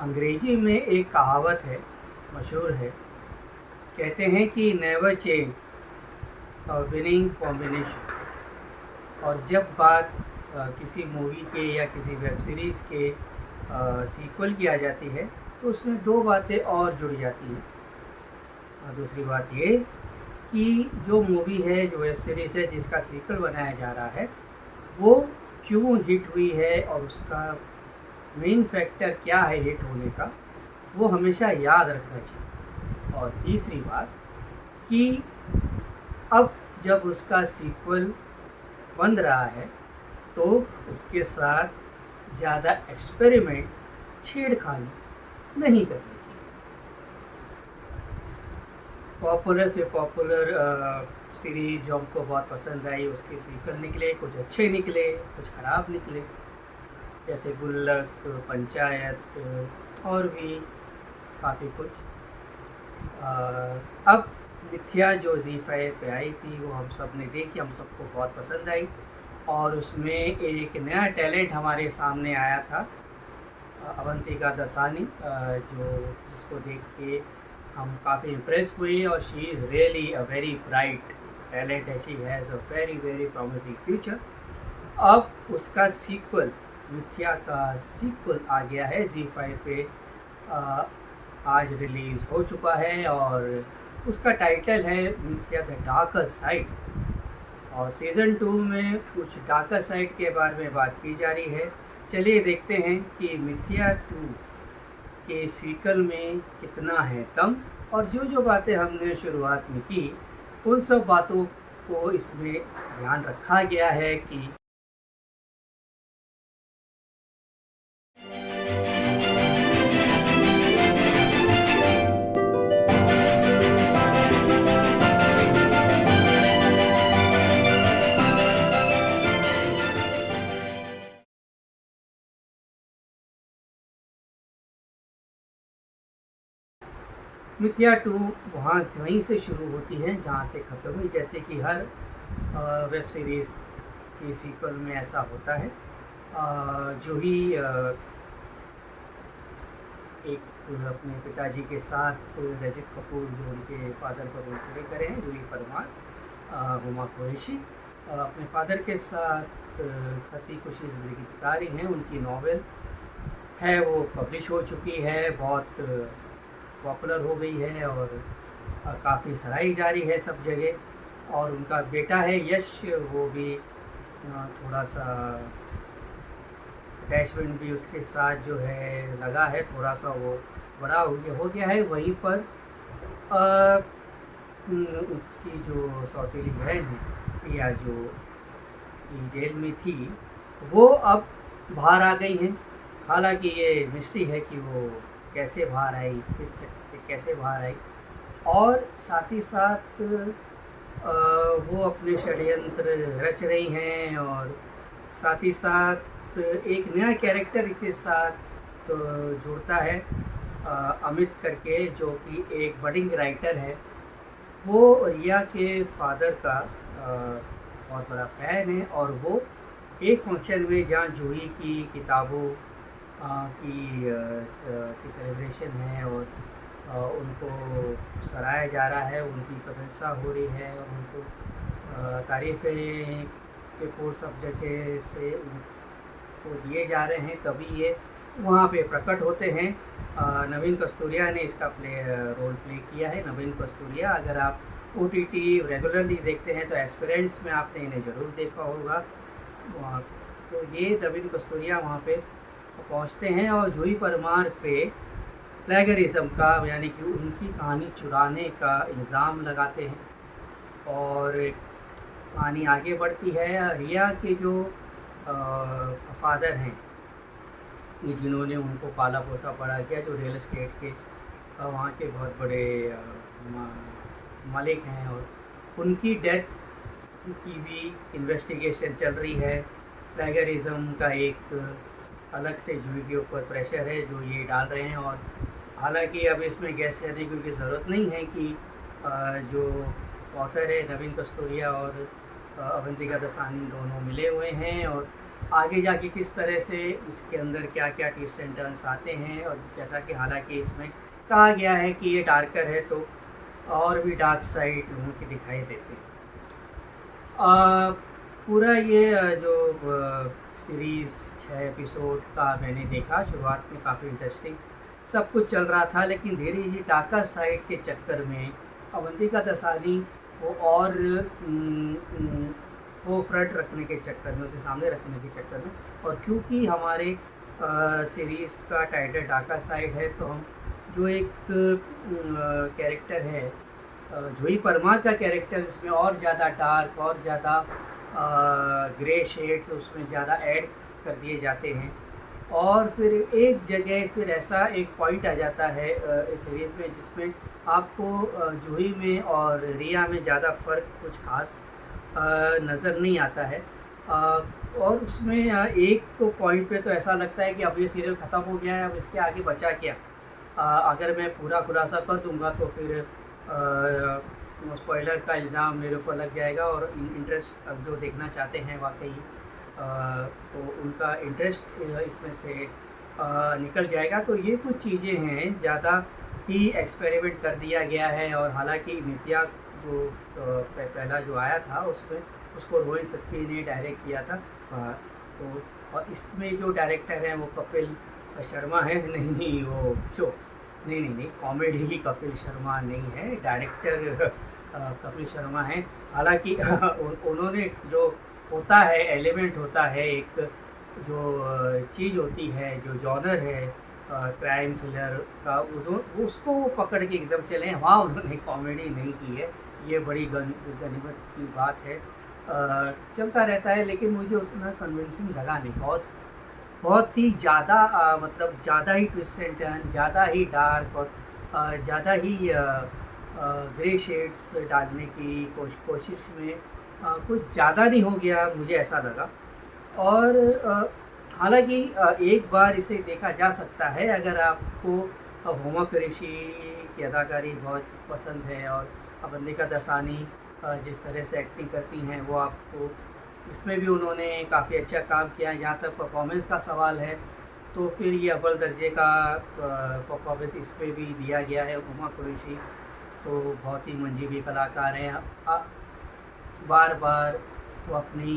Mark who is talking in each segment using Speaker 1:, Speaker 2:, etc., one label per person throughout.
Speaker 1: अंग्रेजी में एक कहावत है, मशहूर है। कहते हैं कि never change a winning combination. और जब बात किसी मूवी के या किसी वेब सीरीज़ के सीक्वल की आ जाती है तो उसमें दो बातें और जुड़ जाती हैं। दूसरी बात ये कि जो मूवी है, जो वेब सीरीज़ है जिसका सीक्वल बनाया जा रहा है, वो क्यों हिट हुई है और उसका मेन फैक्टर क्या है हिट होने का, वो हमेशा याद रखना चाहिए। और तीसरी बात कि अब जब उसका सीक्वल बन रहा है तो उसके साथ ज़्यादा एक्सपेरिमेंट, छेड़खानी नहीं करनी चाहिए। पॉपुलर से पॉपुलर सीरीज जो हमको बहुत पसंद आई, उसके सीक्वल निकले, कुछ अच्छे निकले, कुछ ख़राब निकले, जैसे गुल्लक, पंचायत और भी काफ़ी कुछ। अब मिथ्या जो ज़ी5 पे आई थी वो हम सब ने देखी, हम सबको बहुत पसंद आई और उसमें एक नया टैलेंट हमारे सामने आया था, अवंतिका दसानी, जिसको देख के हम काफ़ी इम्प्रेस हुए। और she is really a very bright talent है, she has a very very promising future. अब उसका सीक्वल, मिथ्या का सीक्वल आ गया है ज़ी5 पे, आज रिलीज़ हो चुका है और उसका टाइटल है मिथ्या द डार्कर साइड। और सीज़न 2 में कुछ डार्कर साइड के बारे में बात की जा रही है। चलिए देखते हैं कि मिथ्या 2 के सीक्वल में कितना है दम, और जो जो बातें हमने शुरुआत में की उन सब बातों को इसमें ध्यान रखा गया है कि मिथ्या 2 वहीं से शुरू होती है जहाँ से ख़त्म हुई। जैसे कि हर वेब सीरीज़ के सीक्वल में ऐसा होता है। जूही एक अपने पिताजी के साथ, रजत कपूर जो उनके फादर का रोल प्ले करे हैं, जूही परमार, हुमा कुरैशी, अपने फादर के साथ हंसी खुशी ज़िंदगी बिता रही हैं। उनकी नावल है वो पब्लिश हो चुकी है, बहुत पॉपुलर हो गई है और काफ़ी सराही जा रही है सब जगह। और उनका बेटा है यश, वो भी थोड़ा सा अटैचमेंट भी उसके साथ जो है लगा है, थोड़ा सा वो बड़ा हो गया है। वहीं पर उसकी जो सौतेली बहन है प्रिया, जो कि जेल में थी, वो अब बाहर आ गई हैं। हालांकि ये मिस्ट्री है कि वो कैसे बाहर आई, किस चक्कर से कैसे बाहर आई। और साथ ही साथ वो अपने षड्यंत्र रच रही हैं। और साथ ही साथ एक नया कैरेक्टर के साथ जुड़ता है, अमित करके, जो कि एक बडिंग राइटर है। वो रिया के फादर का बहुत बड़ा फ़ैन है और वो एक फंक्शन में जहाँ जूही की किताबों की सेलिब्रेशन है और उनको सराहा जा रहा है, उनकी प्रशंसा हो रही है और उनको तारीफ़ें के पूर्ण सब जगह से उनको दिए जा रहे हैं, तभी ये वहाँ पे प्रकट होते हैं। नवीन कस्तूरिया ने इसका रोल प्ले किया है। नवीन कस्तूरिया, अगर आप OTT रेगुलरली देखते हैं तो एस्पिरेंट्स में आपने इन्हें ज़रूर देखा होगा। तो ये नवीन कस्तूरिया वहाँ पे पहुँचते हैं और जूही परमार पे प्लेगरिज्म का, यानी कि उनकी कहानी चुराने का इल्ज़ाम लगाते हैं। और कहानी आगे बढ़ती है। रिया के जो फादर हैं, जिन्होंने उनको पाला पोसा बड़ा किया, जो रियल एस्टेट के वहाँ के बहुत बड़े मालिक हैं, और उनकी डेथ की भी इन्वेस्टिगेशन चल रही है। प्लेगरिज्म का एक अलग से जूही के ऊपर प्रेशर है जो ये डाल रहे हैं। और हालांकि अब इसमें गैस करने की कोई ज़रूरत नहीं है कि जो ऑथर है नवीन कस्तूरिया और अवंतिका दसानी दोनों मिले हुए हैं और आगे जाके किस तरह से इसके अंदर क्या क्या ट्विस्ट एंड टर्न्स आते हैं, और जैसा कि हालांकि इसमें कहा गया है कि ये डार्कर है तो और भी डार्क साइड लोगों की दिखाई देती है। पूरा ये जो सीरीज़ 6 एपिसोड का मैंने देखा, शुरुआत में काफ़ी इंटरेस्टिंग सब कुछ चल रहा था, लेकिन धीरे धीरे डार्कर साइड के चक्कर में अवंतिका दसानी वो और वो फ्रंट रखने के चक्कर में, उसे सामने रखने के चक्कर में, और क्योंकि हमारे सीरीज़ का टाइटल डार्कर साइड है, तो हम जो एक कैरेक्टर है जूही परमार का कैरेक्टर, इसमें और ज़्यादा डार्क और ज़्यादा ग्रे शेड्स उसमें ज़्यादा ऐड कर दिए जाते हैं। और फिर एक जगह फिर ऐसा एक पॉइंट आ जाता है इस सीरीज़ में जिसमें आपको जूही में और रिया में ज़्यादा फ़र्क कुछ खास नज़र नहीं आता है। और उसमें एक पॉइंट पे तो ऐसा लगता है कि अब ये सीरियल ख़त्म हो गया है, अब इसके आगे बचा क्या। अगर मैं पूरा खुलासा कर दूंगा तो फिर स्पॉइलर का इल्ज़ाम मेरे ऊपर लग जाएगा, और इंटरेस्ट जो देखना चाहते हैं वाकई तो उनका इंटरेस्ट इसमें से निकल जाएगा। तो ये कुछ चीज़ें हैं, ज़्यादा ही एक्सपेरिमेंट कर दिया गया है। और हालांकि नित्या जो पहला जो आया था उसमें उसको रोहित शेट्टी ने डायरेक्ट किया था, तो और इसमें जो डायरेक्टर हैं वो कपिल शर्मा है। नहीं वो जो नहीं कॉमेडी ही कपिल शर्मा नहीं है, डायरेक्टर कपिल शर्मा है। हालांकि उन्होंने जो होता है एलिमेंट होता है, एक जो चीज़ होती है, जो जॉनर है क्राइम थ्रिलर का, उसको पकड़ के एकदम चले। वहाँ उन्होंने कॉमेडी नहीं की है, ये बड़ी गनीमत की बात है। चलता रहता है, लेकिन मुझे उतना कन्विंसिंग लगा नहीं। बहुत ही ज़्यादा मतलब ज़्यादा ही ट्विस्ट एंड टर्न, ज़्यादा ही डार्क और ज़्यादा ही ग्रे शेड्स डालने की कोशिश में कुछ ज़्यादा नहीं हो गया, मुझे ऐसा लगा। और हालांकि एक बार इसे देखा जा सकता है अगर आपको हुमा कुरैशी की अदाकारी बहुत पसंद है, और अवंतिका दसानी जिस तरह से एक्टिंग करती हैं वो आपको, इसमें भी उन्होंने काफ़ी अच्छा काम किया। यहाँ तक परफॉर्मेंस का सवाल है तो फिर ये अव्वल दर्जे का परफॉर्मेंस इस पर भी दिया गया है। हुमा कुरैशी तो बहुत ही मंजीवी कलाकार हैं, बार बार वो अपनी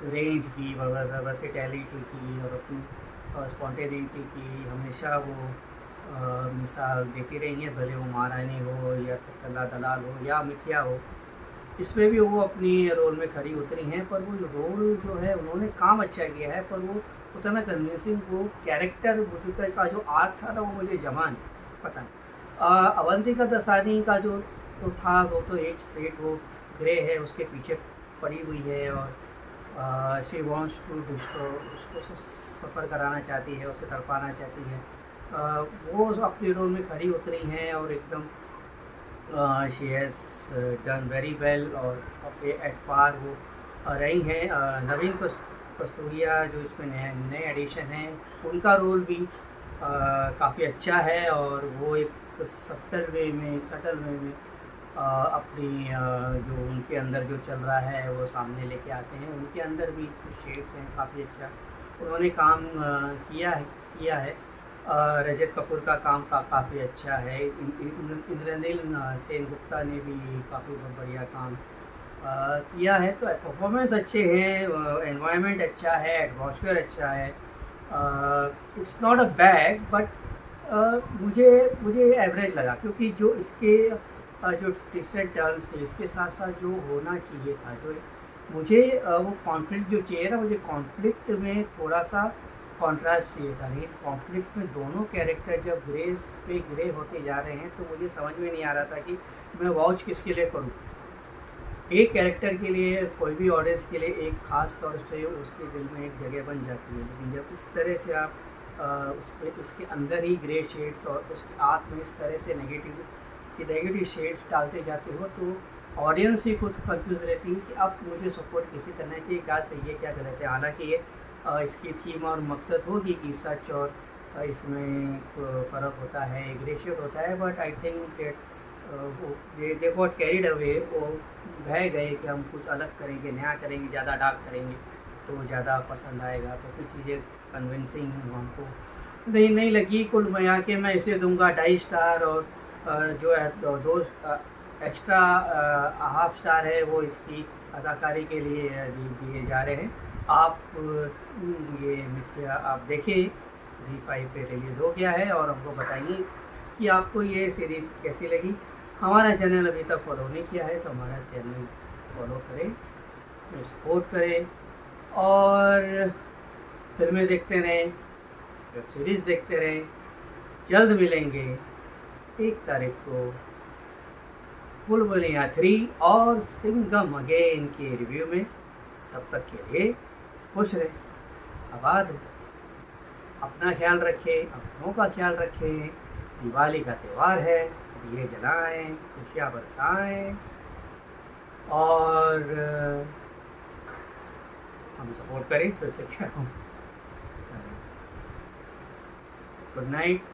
Speaker 1: रेंज की, वर्सेटैलिटी की और अपनी स्पॉन्टेनिटी की हमेशा वो मिसाल देती रही हैं, भले वो महारानी हो या तल्ला दलाल हो या मिथ्या हो। इसमें भी वो अपनी रोल में खरी उतरी हैं, पर वो रोल जो है उन्होंने काम अच्छा किया है, पर वो उतना कन्विंसिंग वो कैरेक्टर मुझे का जो आर्ट था ना वो मुझे जमा नहीं, पता नहीं। अवंतिका दसानी का जो था वो तो एक स्ट्रेट वो ग्रे है, उसके पीछे पड़ी हुई है, और शी वॉन्ट्स टू उसको सफ़र कराना चाहती है, उसे तड़पाना चाहती है। वो अपने रोल में खरी उतरी हैं और एकदम she has done very well, और एट पार वो रही हैं। नवीन कस्तूरिया जो इसमें नए एडिशन हैं, उनका रोल भी काफ़ी अच्छा है, और वो एक सटल वे में अपनी जो उनके अंदर जो चल रहा है वो सामने लेके आते हैं। उनके अंदर भी शेड्स हैं, काफ़ी अच्छा उन्होंने काम किया है। रजत कपूर का काम काफ़ी अच्छा है। इंद्रनील सेनगुप्ता ने भी काफ़ी बढ़िया काम किया है। तो परफॉर्मेंस अच्छे हैं, एनवायरनमेंट अच्छा है, एटमॉस्फेयर अच्छा है। It's not a bad, but मुझे एवरेज लगा, क्योंकि जो इसके जो ट्विस्ट एंड टर्न्स थे, इसके साथ साथ जो होना चाहिए था, जो मुझे वो कॉन्फ्लिक्ट जो चाहिए था, मुझे कॉन्फ्लिक्ट में थोड़ा सा कॉन्ट्रास्ट चाहिए था। लेकिन कॉन्फ्लिक्ट में दोनों कैरेक्टर जब ग्रे होते जा रहे हैं तो मुझे समझ में नहीं आ रहा था कि मैं वॉच किसके लिए करूँ। एक कैरेक्टर के लिए, कोई भी ऑडियंस के लिए एक ख़ास तौर से उसके दिल में एक जगह बन जाती है, लेकिन जब इस तरह से आप उसके अंदर ही ग्रे शेड्स और उसके आँख में इस तरह से नेगेटिव शेड्स डालते जाते हो, तो ऑडियंस ही खुद कंफ्यूज रहती है कि अब मुझे सपोर्ट किसे करना चाहिए, क्या सही है क्या गलत है। हालांकि ये इसकी थीम और मकसद होगी कि सच और इसमें फ़र्क होता है, ग्रे शेड होता है, but I think that they got carried away, वो बह गए कि हम कुछ अलग करेंगे, नया करेंगे, ज़्यादा डार्क करेंगे। तो ज़्यादा पसंद आएगा। तो कुछ चीज़ें कन्विंसिंग हमको नहीं लगी। कुल मिला के मैं इसे दूंगा 2.5 स्टार, और जो है दो एक्स्ट्रा हाफ स्टार है वो इसकी अदाकारी के लिए दिए जा रहे हैं। आप ये नृत्य आप देखिए, ZEE5 पे रिलीज़ हो गया है, और हमको बताइए कि आपको ये सीरीज़ कैसी लगी। हमारा चैनल अभी तक फॉलो नहीं किया है तो हमारा चैनल फॉलो करें, सपोर्ट करें, और फिल्में देखते रहें, वेब सीरीज़ देखते रहें। जल्द मिलेंगे 1 तारीख को बुलबुलियाँ 3 और सिंघम अगेन के रिव्यू में। तब तक के लिए खुश रहें, आबाद रहें, अपना ख्याल रखें, अपनों का ख्याल रखें। दिवाली का त्यौहार है, दिए जलाएं, खुशियाँ बरसाएं, और हम सपोर्ट करें। फिर से कह रहा हूँ, गुड नाइट।